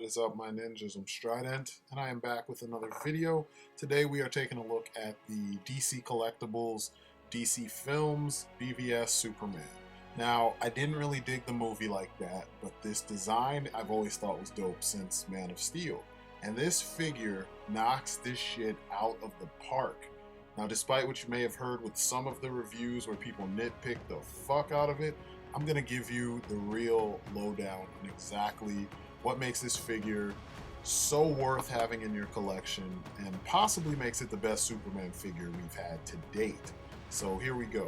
What is up, my ninjas? I'm Strydent, and I am back with another video. Today we are taking a look at the DC Collectibles, DC Films, BvS Superman. Now, I didn't really dig the movie like that, but this design I've always thought was dope since Man of Steel. And this figure knocks this shit out of the park. Now, despite what you may have heard with some of the reviews where people nitpick the fuck out of it, I'm going to give you the real lowdown on exactly what makes this figure so worth having in your collection and possibly makes it the best Superman figure we've had to date. So here we go.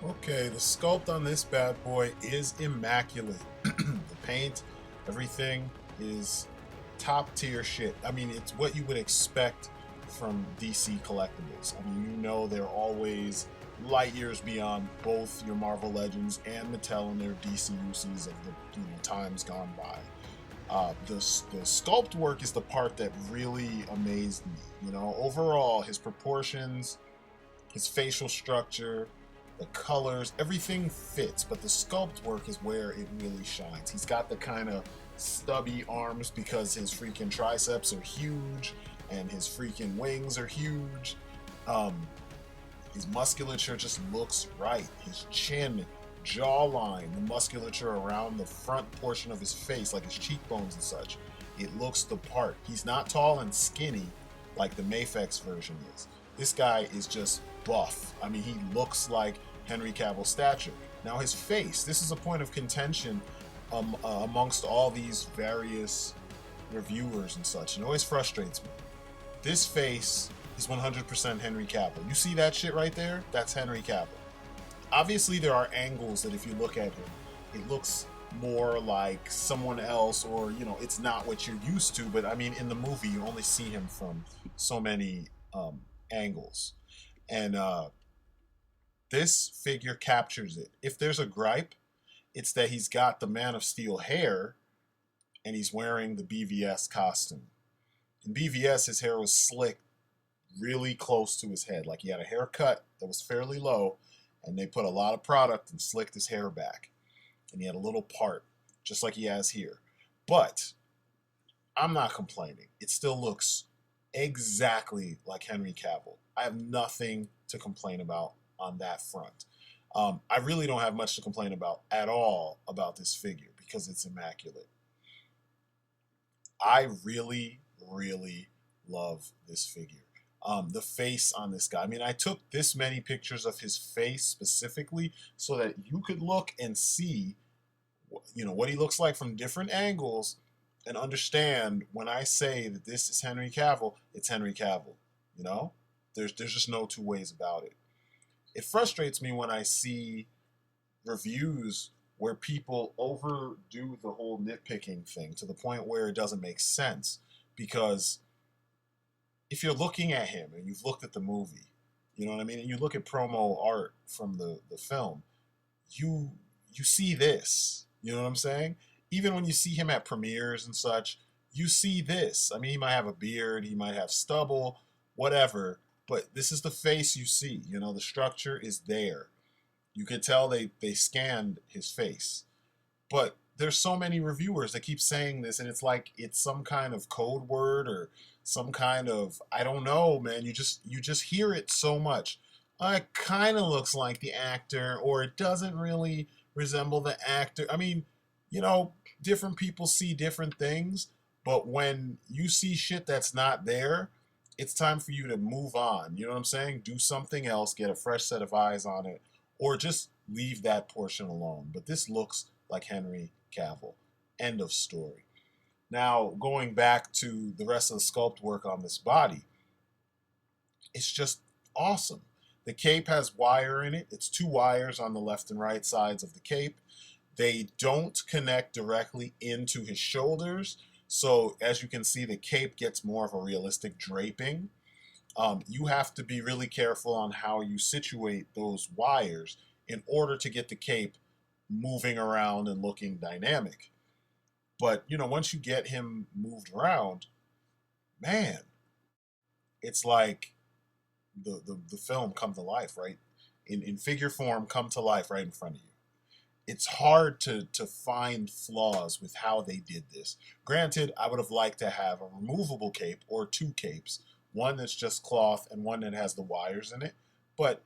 Okay, the sculpt on this bad boy is immaculate. The paint, everything is top tier shit. I mean, it's what you would expect from DC Collectibles. I mean, you know they're always light years beyond both your Marvel Legends and Mattel and their DC uses of the times gone by. The sculpt work is the part that really amazed me. Overall, his proportions, his facial structure, the colors, everything fits, but the sculpt work is where it really shines. He's got the kind of stubby arms because his freaking triceps are huge and his freaking wings are huge. His musculature just looks right. His chin, jawline, the musculature around the front portion of his face, like his cheekbones and such, it looks the part. He's not tall and skinny like the Mafex version is. This guy is just buff. I mean, he looks like Henry Cavill's stature. Now his face, this is a point of contention amongst all these various reviewers and such. It always frustrates me. This face is 100% Henry Cavill. You see that shit right there? That's Henry Cavill. Obviously, there are angles that if you look at him, it looks more like someone else, or, it's not what you're used to. But I mean, in the movie, you only see him from so many angles. And this figure captures it. If there's a gripe, it's that he's got the Man of Steel hair and he's wearing the BvS costume. In BvS, his hair was slick really close to his head. Like he had a haircut that was fairly low, and they put a lot of product and slicked his hair back. And he had a little part, just like he has here. But I'm not complaining. It still looks exactly like Henry Cavill. I have nothing to complain about on that front. I really don't have much to complain about at all about this figure because it's immaculate. I really, really love this figure. The face on this guy. I mean, I took this many pictures of his face specifically so that you could look and see, what he looks like from different angles and understand when I say that this is Henry Cavill, it's Henry Cavill. There's just no two ways about it. It frustrates me when I see reviews where people overdo the whole nitpicking thing to the point where it doesn't make sense, because if you're looking at him and you've looked at the movie, you know what I mean, and you look at promo art from the film, you see this, you know what I'm saying? Even when you see him at premieres and such, you see this. I mean, he might have a beard, he might have stubble, whatever, but this is the face you see. The structure is there. You could tell they scanned his face. But there's so many reviewers that keep saying this, and it's like it's some kind of code word or some kind of, I don't know, man. You just hear it so much. It kind of looks like the actor, or it doesn't really resemble the actor. I mean, different people see different things, but when you see shit that's not there, it's time for you to move on. You know what I'm saying? Do something else, get a fresh set of eyes on it, or just leave that portion alone. But this looks like Henry Cavill. End of story. Now, going back to the rest of the sculpt work on this body, it's just awesome. The cape has wire in it. It's 2 wires on the left and right sides of the cape. They don't connect directly into his shoulders. So as you can see, the cape gets more of a realistic draping. You have to be really careful on how you situate those wires in order to get the cape moving around and looking dynamic. But, once you get him moved around, man, it's like the film come to life, right? In figure form, come to life right in front of you. it's hard to find flaws with how they did this. Granted, I would have liked to have a removable cape or two capes, one that's just cloth and one that has the wires in it. But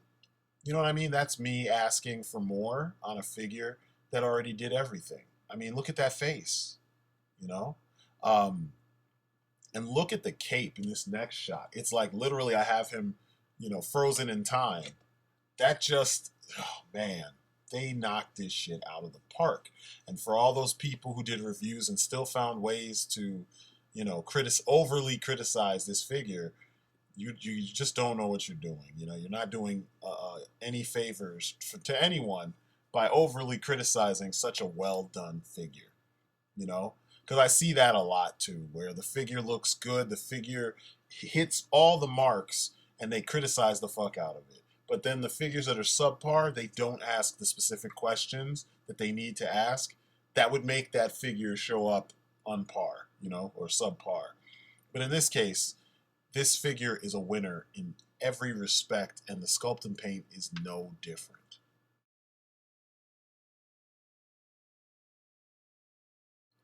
you know what I mean? That's me asking for more on a figure that already did everything. I mean, look at that face, you know? Um, and look at the cape in this next shot. It's like literally I have him, you know, frozen in time. That just, oh man, they knocked this shit out of the park. And for all those people who did reviews and still found ways to, you know, overly criticize this figure, you just don't know what you're doing. You know, you're not doing any favors to anyone by overly criticizing such a well done figure. You know, because I see that a lot too, where the figure looks good, the figure hits all the marks, and they criticize the fuck out of it. But then the figures that are subpar, they don't ask the specific questions that they need to ask that would make that figure show up on par, you know, or subpar. But in this case, this figure is a winner in every respect, and the sculpt and paint is no different.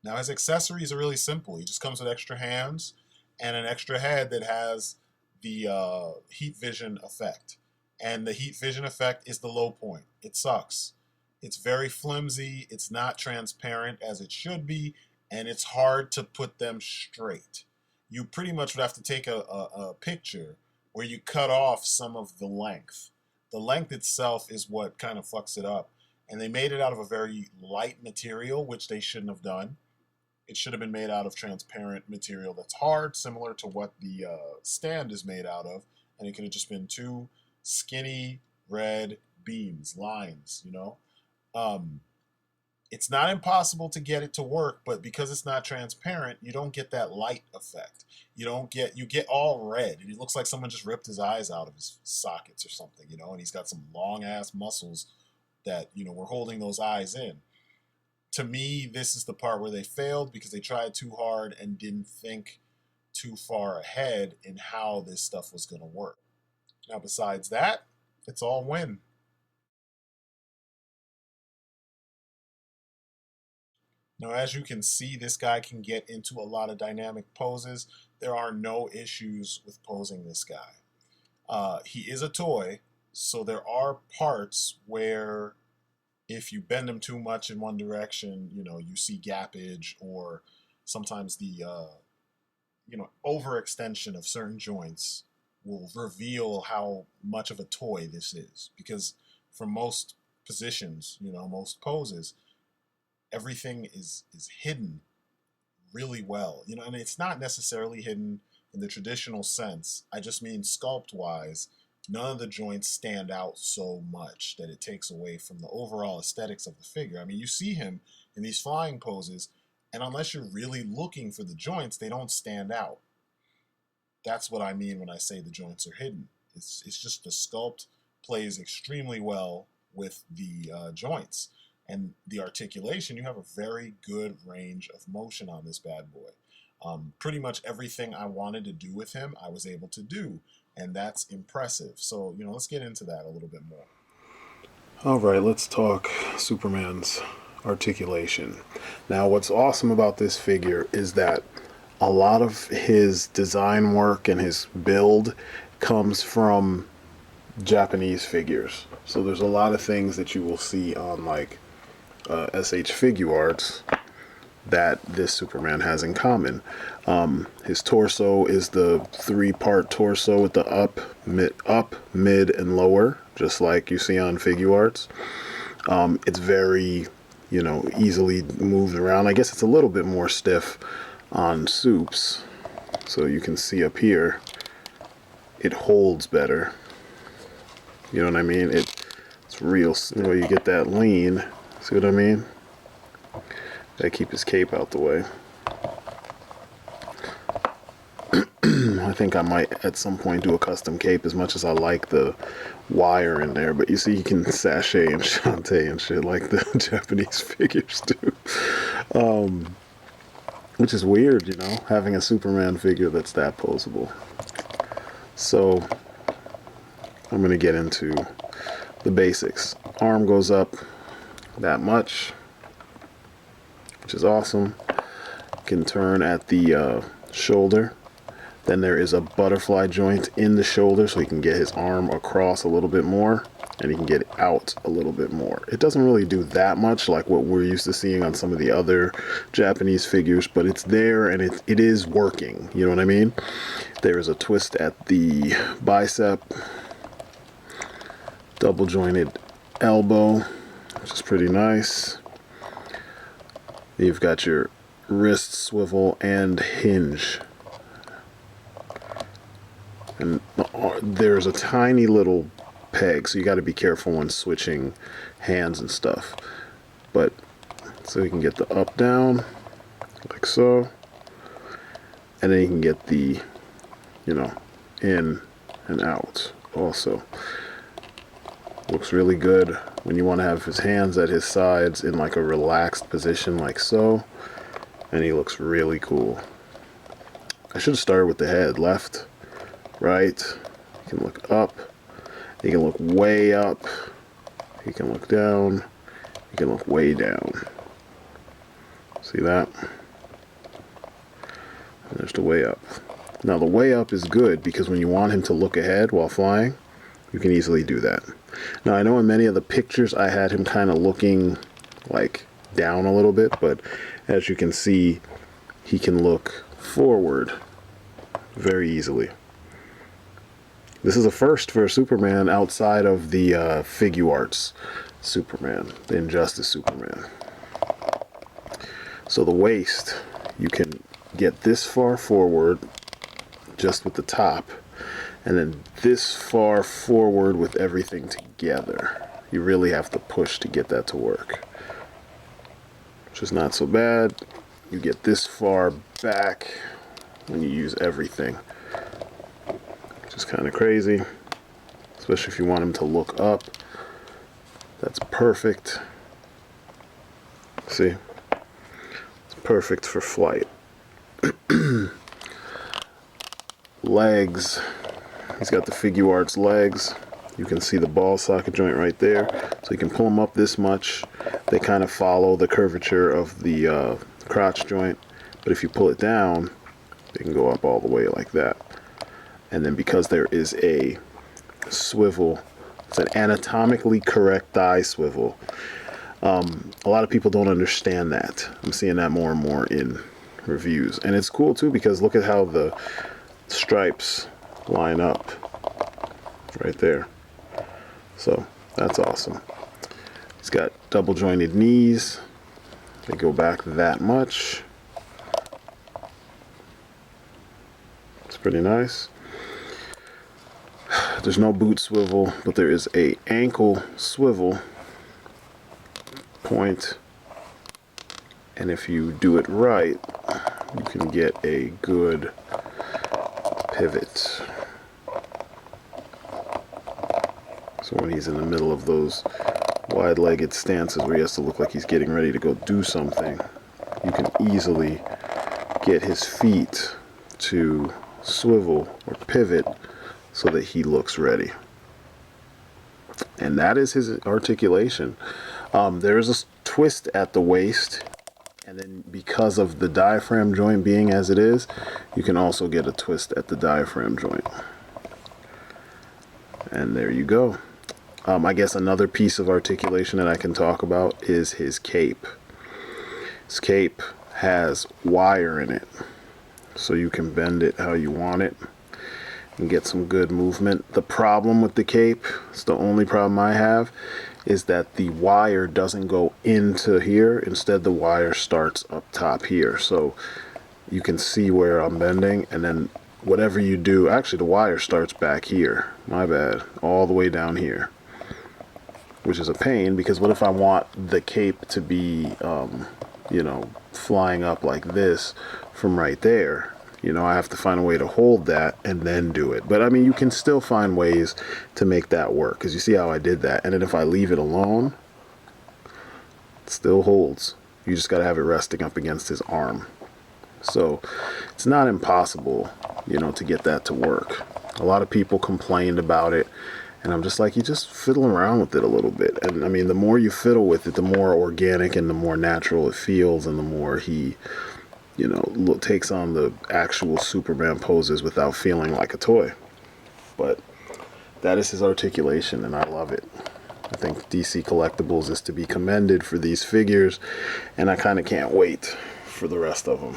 Now his accessories are really simple. He just comes with extra hands and an extra head that has the heat vision effect. And the heat vision effect is the low point. It sucks. It's very flimsy. It's not transparent as it should be, and it's hard to put them straight. You pretty much would have to take a picture where you cut off some of the length. The length itself is what kind of fucks it up. And they made it out of a very light material, which they shouldn't have done. It should have been made out of transparent material that's hard, similar to what the stand is made out of. And it could have just been two skinny red beams, lines, you know? It's not impossible to get it to work, but because it's not transparent, you don't get that light effect. You get all red. And it looks like someone just ripped his eyes out of his sockets or something, you know? And he's got some long ass muscles that, you know, were holding those eyes in. To me, this is the part where they failed because they tried too hard and didn't think too far ahead in how this stuff was going to work. Now, besides that, it's all win. Now, as you can see, this guy can get into a lot of dynamic poses. There are no issues with posing this guy. He is a toy, so there are parts where if you bend them too much in one direction, you know, you see gappage, or sometimes the you know, overextension of certain joints will reveal how much of a toy this is. Because for most positions, you know, most poses, everything is hidden really well. You know, and it's not necessarily hidden in the traditional sense. I just mean sculpt wise, none of the joints stand out so much that it takes away from the overall aesthetics of the figure. I mean, you see him in these flying poses, and unless you're really looking for the joints, they don't stand out. That's what I mean when I say the joints are hidden. It's just the sculpt plays extremely well with the joints. And the articulation, you have a very good range of motion on this bad boy. Pretty much everything I wanted to do with him, I was able to do. And that's impressive. So, you know, let's get into that a little bit more. All right, let's talk Superman's articulation. Now, what's awesome about this figure is that a lot of his design work and his build comes from Japanese figures. So there's a lot of things that you will see on like SH Figuarts that this Superman has in common. His torso is the three-part torso with the up, mid, and lower, just like you see on Figuarts. It's very, you know, easily moved around. I guess it's a little bit more stiff on Supes. So you can see up here, it holds better. You know what I mean? It's real, you know, you get that lean. See what I mean? Gotta keep his cape out the way. I think I might at some point do a custom cape, as much as I like the wire in there. But you see, you can sachet and shante and shit like the Japanese figures do. Which is weird, you know, having a Superman figure that's that posable. So I'm gonna get into the basics. Arm goes up that much, which is awesome. You can turn at the shoulder. Then there is a butterfly joint in the shoulder, so he can get his arm across a little bit more, and he can get out a little bit more. It doesn't really do that much like what we're used to seeing on some of the other Japanese figures, but it's there and it is working. You know what I mean? There is a twist at the bicep, double jointed elbow, which is pretty nice. You've got your wrist swivel and hinge. And there's a tiny little peg, so you got to be careful when switching hands and stuff. But so you can get the up down like so, and then you can get the, you know, in and out also. Looks really good when you want to have his hands at his sides in like a relaxed position like so, and he looks really cool. I should have started with the head. Left, right, you can look up, you can look way up, you can look down, you can look way down. See that? And there's the way up. Now the way up is good because when you want him to look ahead while flying, you can easily do that. Now I know in many of the pictures I had him kind of looking like down a little bit, but as you can see, he can look forward very easily. This is a first for Superman outside of the Figuarts Superman, the Injustice Superman. So the waist, you can get this far forward just with the top, and then this far forward with everything together. You really have to push to get that to work, which is not so bad. You get this far back when you use everything, which is kind of crazy, especially if you want him to look up. That's perfect. See? It's perfect for flight. Legs. He's got the Figuarts legs. You can see the ball socket joint right there. So you can pull them up this much. They kind of follow the curvature of the crotch joint. But if you pull it down, they can go up all the way like that. And then because there is a swivel, it's an anatomically correct thigh swivel. A lot of people don't understand that. I'm seeing that more and more in reviews. And it's cool too because look at how the stripes line up right there. So that's awesome. He's got double jointed knees. They go back that much. It's pretty nice. There's no boot swivel, but there is a ankle swivel point, and if you do it right, you can get a good pivot. So when he's in the middle of those wide-legged stances where he has to look like he's getting ready to go do something, you can easily get his feet to swivel or pivot so that he looks ready. And that is his articulation. There is a twist at the waist, and then because of the diaphragm joint being as it is, you can also get a twist at the diaphragm joint. And there you go. I guess another piece of articulation that I can talk about is his cape. His cape has wire in it, so you can bend it how you want it and get some good movement. The problem with the cape, it's the only problem I have, is that the wire doesn't go into here. Instead, the wire starts up top here. So you can see where I'm bending, and then whatever you do, actually the wire starts back here. My bad. All the way down here. Which is a pain, because what if I want the cape to be, you know, flying up like this from right there? You know, I have to find a way to hold that and then do it. But I mean, you can still find ways to make that work, because you see how I did that. And then if I leave it alone, it still holds. You just got to have it resting up against his arm. So it's not impossible, you know, to get that to work. A lot of people complained about it, And I'm just like, you just fiddle around with it a little bit. And I mean, the more you fiddle with it, the more organic and the more natural it feels, and the more he, takes on the actual Superman poses without feeling like a toy. But that is his articulation, and I love it. I think DC Collectibles is to be commended for these figures, and I kind of can't wait for the rest of them.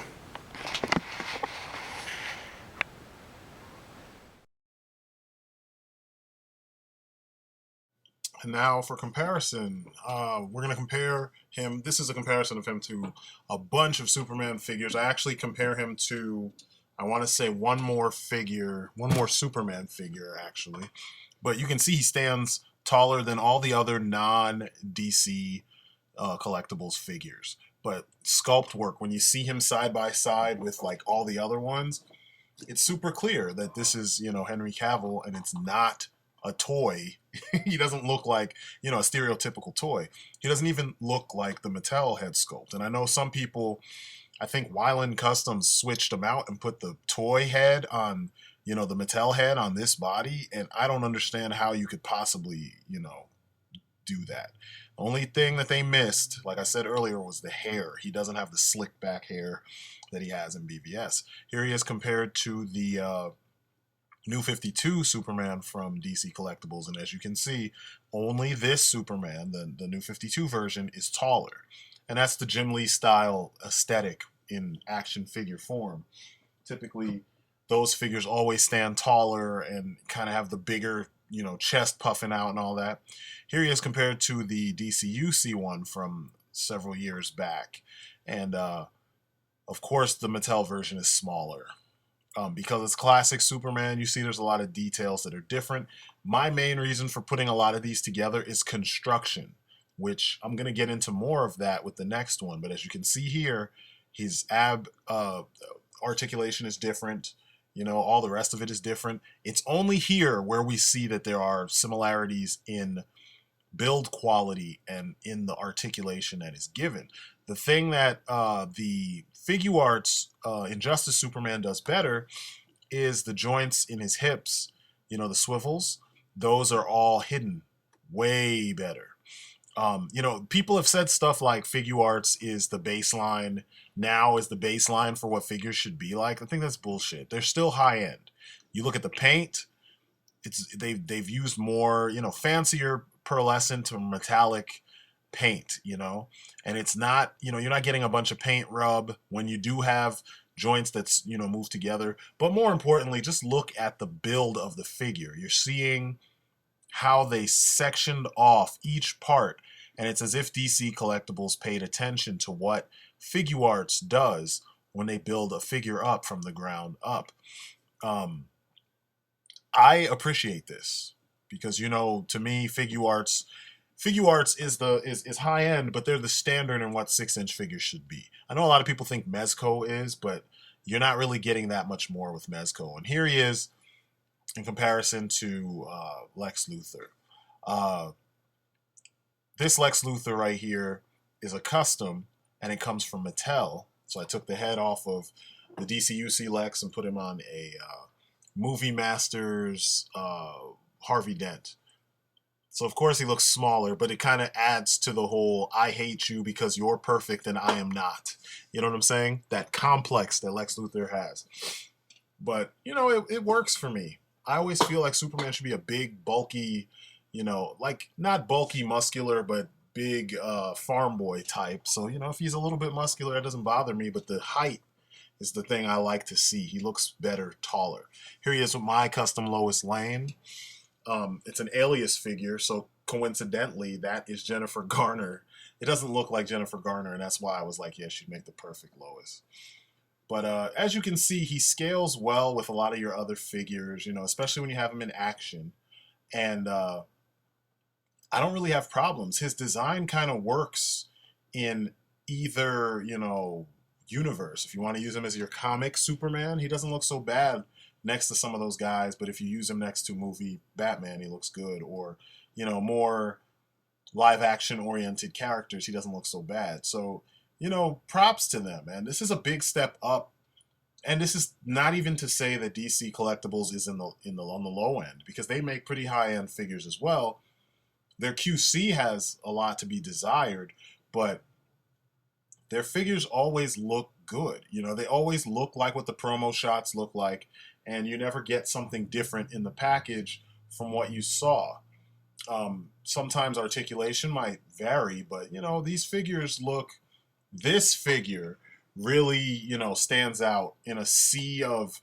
And now for comparison, we're going to compare him. This is a comparison of him to a bunch of Superman figures. I actually compare him to, I want to say one more Superman figure, actually. But you can see he stands taller than all the other non-DC collectibles figures. But sculpt work, when you see him side by side with like all the other ones, it's super clear that this is, Henry Cavill, and it's not a toy. He doesn't look like, a stereotypical toy. He doesn't even look like the Mattel head sculpt. And I know some people, I think Wyland Customs switched them out and put the toy head on, the Mattel head on this body. And I don't understand how you could possibly, do that. The only thing that they missed, like I said earlier, was the hair. He doesn't have the slick back hair that he has in BvS. Here he is compared to the New 52 Superman from DC Collectibles, and as you can see, only this Superman, the New 52 version, is taller. And that's the Jim Lee style aesthetic in action figure form. Typically, those figures always stand taller and kind of have the bigger, chest puffing out and all that. Here he is compared to the DCUC one from several years back. And of course, the Mattel version is smaller. Because it's classic Superman, you see there's a lot of details that are different. My main reason for putting a lot of these together is construction, which I'm going to get into more of that with the next one. But as you can see here, his articulation is different. All the rest of it is different. It's only here where we see that there are similarities in build quality and in the articulation that is given. The thing that the Figuarts Injustice Superman does better is the joints in his hips, the swivels. Those are all hidden way better. People have said stuff like Figuarts is the baseline, now is the baseline for what figures should be like. I think that's bullshit. They're still high end. You look at the paint, they've used more, fancier pearlescent or metallic paint, and it's not, you're not getting a bunch of paint rub when you do have joints that's, move together. But more importantly, just look at the build of the figure. You're seeing how they sectioned off each part, and it's as if DC Collectibles paid attention to what Figuarts does when they build a figure up from the ground up. I appreciate this because, to me, Figuarts is high end, but they're the standard in what 6-inch figures should be. I know a lot of people think Mezco is, but you're not really getting that much more with Mezco. And here he is in comparison to Lex Luthor. This Lex Luthor right here is a custom, and it comes from Mattel. So I took the head off of the DCUC Lex and put him on a Movie Masters Harvey Dent. So of course he looks smaller, but it kind of adds to the whole I hate you because you're perfect and I am not. You know what I'm saying? That complex that Lex Luthor has. But, it works for me. I always feel like Superman should be a big, bulky, like not bulky, muscular, but big farm boy type. So, if he's a little bit muscular, it doesn't bother me. But the height is the thing I like to see. He looks better, taller. Here he is with my custom Lois Lane. It's an alias figure, so coincidentally, that is Jennifer Garner. It doesn't look like Jennifer Garner, and that's why I was like, yeah, she'd make the perfect Lois. But as you can see, he scales well with a lot of your other figures, especially when you have him in action. And I don't really have problems. His design kind of works in either, universe. If you want to use him as your comic Superman, he doesn't look so bad next to some of those guys, but if you use him next to movie Batman, he looks good. Or, more live action oriented characters, he doesn't look so bad. So, props to them, man. This is a big step up. And this is not even to say that DC Collectibles is on the low end, because they make pretty high end figures as well. Their QC has a lot to be desired, but their figures always look good. You know, they always look like what the promo shots look like, and you never get something different in the package from what you saw. Sometimes articulation might vary, but you know, these figures look, this figure really, you know, stands out in a sea of,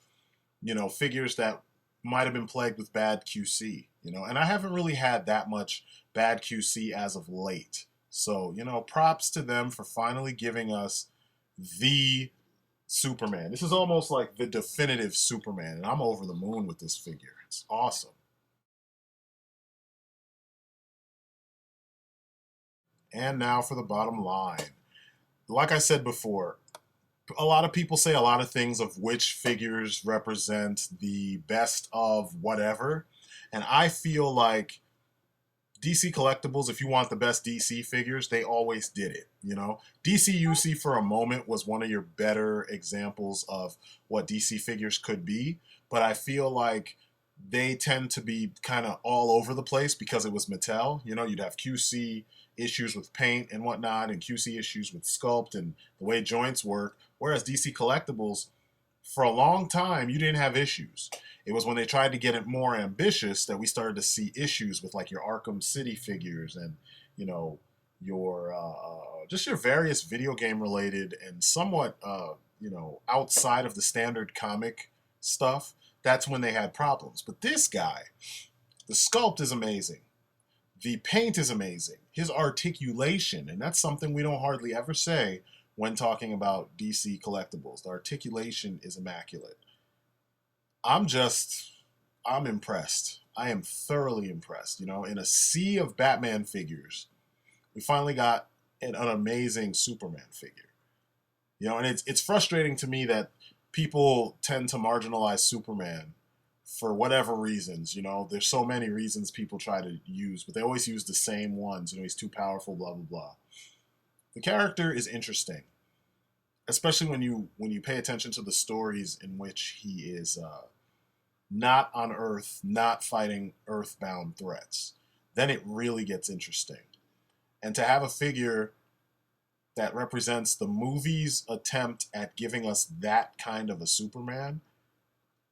you know, figures that might have been plagued with bad QC, you know, and I haven't really had that much bad QC as of late. So, you know, props to them for finally giving us the Superman. This is almost like the definitive Superman, and I'm over the moon with this figure. It's awesome. And now for the bottom line. Like I said before, a lot of people say a lot of things of which figures represent the best of whatever. And I feel like DC Collectibles, if you want the best DC figures, they always did it. You know, DC for a moment was one of your better examples of what DC figures could be. But I feel like they tend to be kind of all over the place because it was Mattel. You know, you'd have QC issues with paint and whatnot, and QC issues with sculpt and the way joints work. Whereas DC Collectibles, for a long time, you didn't have issues. It was when they tried to get it more ambitious that we started to see issues with like your Arkham City figures and, you know, your just your various video game related and somewhat, you know, outside of the standard comic stuff. That's when they had problems. But this guy, the sculpt is amazing. The paint is amazing. His articulation, and that's something we don't hardly ever say when talking about DC Collectibles. The articulation is immaculate. I'm impressed. I am thoroughly impressed. You know, in a sea of Batman figures, we finally got an amazing Superman figure. You know, and it's frustrating to me that people tend to marginalize Superman for whatever reasons. You know, there's so many reasons people try to use, but they always use the same ones. You know, he's too powerful, blah, blah, blah. The character is interesting, especially when you pay attention to the stories in which he is not on Earth, not fighting Earthbound threats. Then it really gets interesting. And to have a figure that represents the movie's attempt at giving us that kind of a Superman,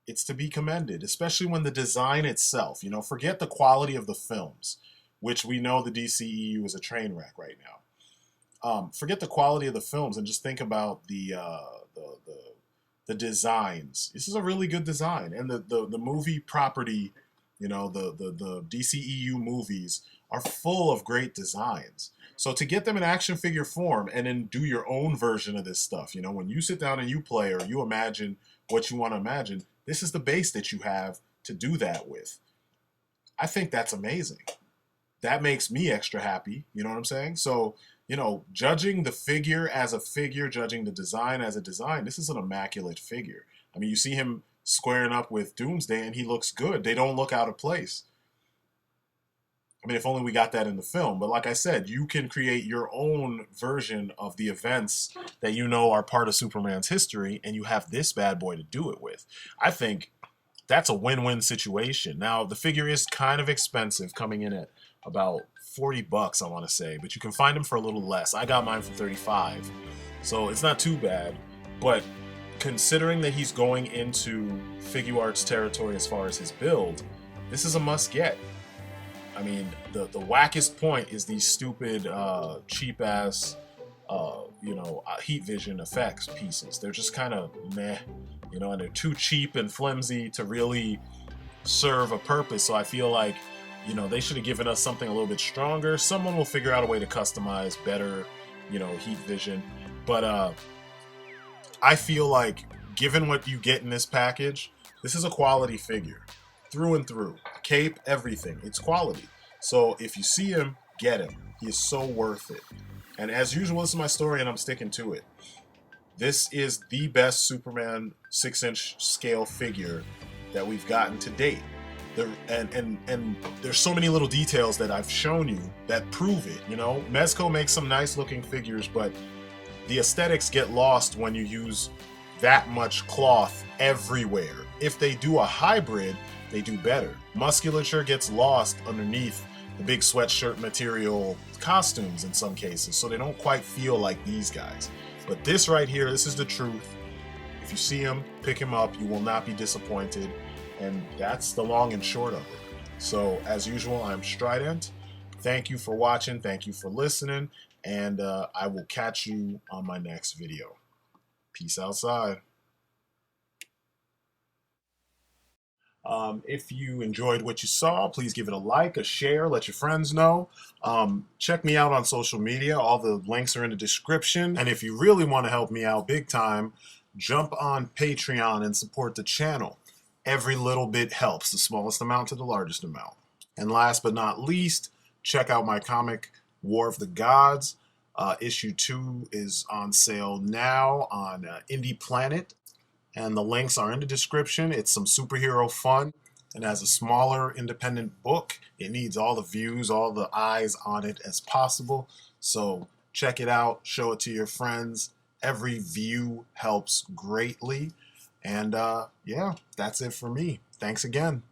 it's to be commended, especially when the design itself, you know, forget the quality of the films, which we know the DCEU is a train wreck right now. Forget the quality of the films and just think about the designs. This is a really good design, and the movie property, you know, the DCEU movies are full of great designs. So to get them in action figure form and then do your own version of this stuff, you know, when you sit down and you play or you imagine what you want to imagine, this is the base that you have to do that with. I think that's amazing. That makes me extra happy. You know what I'm saying? So, you know, judging the figure as a figure, judging the design as a design, this is an immaculate figure. I mean, you see him squaring up with Doomsday and he looks good. They don't look out of place. I mean, if only we got that in the film. But like I said, you can create your own version of the events that you know are part of Superman's history, and you have this bad boy to do it with. I think that's a win-win situation. Now, the figure is kind of expensive, coming in at about $40, I want to say, but you can find them for a little less. I got mine for $35, so it's not too bad. But considering that he's going into Figuarts territory as far as his build, this is a must-get. I mean, the wackest point is these stupid, cheap-ass, heat vision effects pieces. They're just kind of meh, you know, and they're too cheap and flimsy to really serve a purpose. So I feel like, you know, they should have given us something a little bit stronger. Someone will figure out a way to customize better, you know, heat vision. But I feel like, given what you get in this package, this is a quality figure. Through and through. Cape, everything. It's quality. So if you see him, get him. He is so worth it. And as usual, this is my story and I'm sticking to it. This is the best Superman 6-inch scale figure that we've gotten to date. And there's so many little details that I've shown you that prove it. You know, Mezco makes some nice looking figures, but the aesthetics get lost when you use that much cloth everywhere. If they do a hybrid, they do better. Musculature gets lost underneath the big sweatshirt material costumes in some cases, so they don't quite feel like these guys. But this right here, this is the truth. If you see him, pick him up. You will not be disappointed. And that's the long and short of it. So as usual, I'm Strydent. Thank you for watching. Thank you for listening. And I will catch you on my next video. Peace outside. If you enjoyed what you saw, please give it a like, a share, let your friends know. Check me out on social media. All the links are in the description. And if you really want to help me out big time, jump on Patreon and support the channel. Every little bit helps, the smallest amount to the largest amount. And last but not least, check out my comic, War of the Gods. Issue 2 is on sale now on Indie Planet. And the links are in the description. It's some superhero fun. And as a smaller independent book, it needs all the views, all the eyes on it as possible. So check it out, show it to your friends. Every view helps greatly. And yeah, that's it for me. Thanks again.